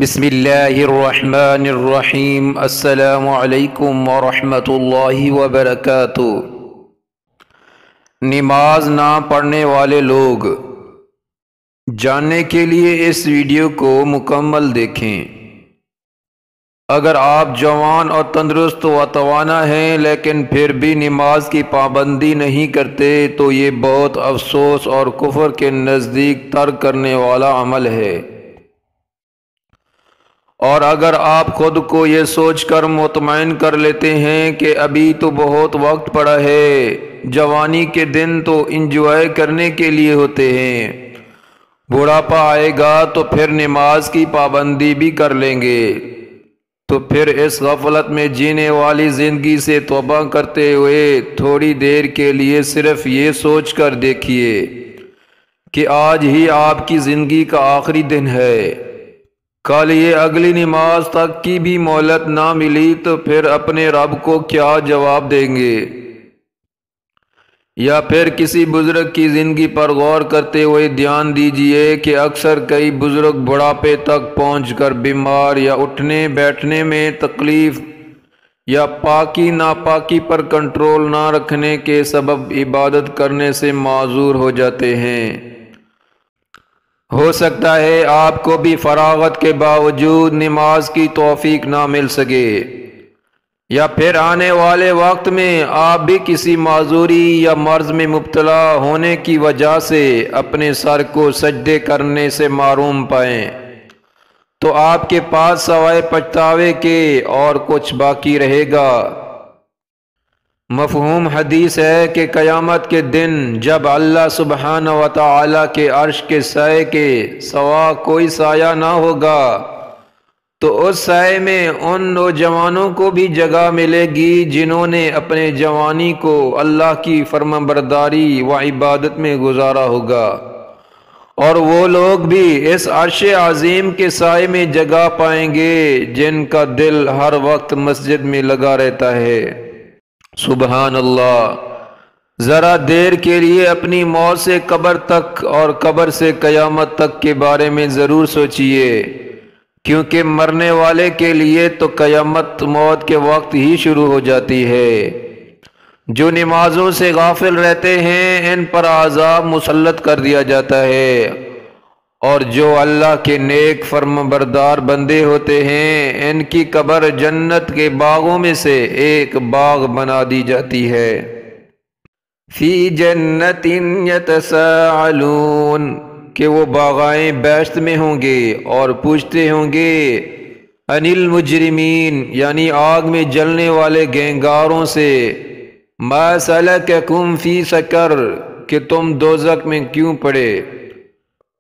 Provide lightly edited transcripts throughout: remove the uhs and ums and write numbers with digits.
بسم اللہ الرحمن الرحیم۔ السلام علیکم ورحمۃ اللہ وبرکاتہ۔ نماز نہ پڑھنے والے لوگ جاننے کے لیے اس ویڈیو کو مکمل دیکھیں۔ اگر آپ جوان اور تندرست و توانا ہیں لیکن پھر بھی نماز کی پابندی نہیں کرتے تو یہ بہت افسوس اور کفر کے نزدیک ترک کرنے والا عمل ہے۔ اور اگر آپ خود کو یہ سوچ کر مطمئن کر لیتے ہیں کہ ابھی تو بہت وقت پڑا ہے، جوانی کے دن تو انجوائے کرنے کے لیے ہوتے ہیں، بڑھاپا آئے گا تو پھر نماز کی پابندی بھی کر لیں گے، تو پھر اس غفلت میں جینے والی زندگی سے توبہ کرتے ہوئے تھوڑی دیر کے لیے صرف یہ سوچ کر دیکھیے کہ آج ہی آپ کی زندگی کا آخری دن ہے، کل یہ اگلی نماز تک کی بھی مہلت نہ ملی تو پھر اپنے رب کو کیا جواب دیں گے؟ یا پھر کسی بزرگ کی زندگی پر غور کرتے ہوئے دھیان دیجئے کہ اکثر کئی بزرگ بڑھاپے تک پہنچ کر بیمار یا اٹھنے بیٹھنے میں تکلیف یا پاکی ناپاکی پر کنٹرول نہ رکھنے کے سبب عبادت کرنے سے معذور ہو جاتے ہیں۔ ہو سکتا ہے آپ کو بھی فراغت کے باوجود نماز کی توفیق نہ مل سکے، یا پھر آنے والے وقت میں آپ بھی کسی معذوری یا مرض میں مبتلا ہونے کی وجہ سے اپنے سر کو سجدے کرنے سے محروم پائیں، تو آپ کے پاس سوائے پچھتاوے کے اور کچھ باقی رہے گا؟ مفہوم حدیث ہے کہ قیامت کے دن جب اللہ سبحانہ و تعالی کے عرش کے سائے کے سوا کوئی سایہ نہ ہوگا تو اس سائے میں ان نوجوانوں کو بھی جگہ ملے گی جنہوں نے اپنے جوانی کو اللہ کی فرمانبرداری و عبادت میں گزارا ہوگا، اور وہ لوگ بھی اس عرش عظیم کے سائے میں جگہ پائیں گے جن کا دل ہر وقت مسجد میں لگا رہتا ہے۔ سبحان اللہ۔ ذرا دیر کے لیے اپنی موت سے قبر تک اور قبر سے قیامت تک کے بارے میں ضرور سوچئے، کیونکہ مرنے والے کے لیے تو قیامت موت کے وقت ہی شروع ہو جاتی ہے۔ جو نمازوں سے غافل رہتے ہیں ان پر عذاب مسلط کر دیا جاتا ہے، اور جو اللہ کے نیک فرمانبردار بندے ہوتے ہیں ان کی قبر جنت کے باغوں میں سے ایک باغ بنا دی جاتی ہے۔ فی جنت یتساءلون، کہ وہ باغائیں بیشت میں ہوں گے اور پوچھتے ہوں گے عن المجرمین، یعنی آگ میں جلنے والے گینگاروں سے، ما سلککم فی سقر، کہ تم دوزخ میں کیوں پڑے؟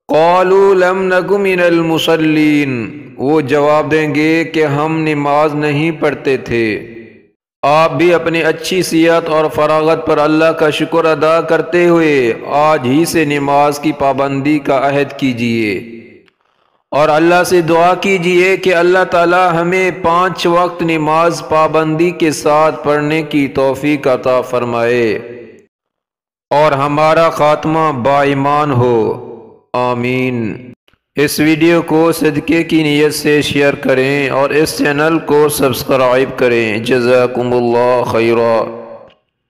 قالوا لم نک من المصلین، وہ جواب دیں گے کہ ہم نماز نہیں پڑھتے تھے۔ آپ بھی اپنی اچھی صحت اور فراغت پر اللہ کا شکر ادا کرتے ہوئے آج ہی سے نماز کی پابندی کا عہد کیجئے، اور اللہ سے دعا کیجئے کہ اللہ تعالی ہمیں 5 وقت نماز پابندی کے ساتھ پڑھنے کی توفیق عطا فرمائے اور ہمارا خاتمہ با ایمان ہو، آمین۔ اس ویڈیو کو صدقے کی نیت سے شیئر کریں اور اس چینل کو سبسکرائب کریں۔ جزاکم اللہ خیرا۔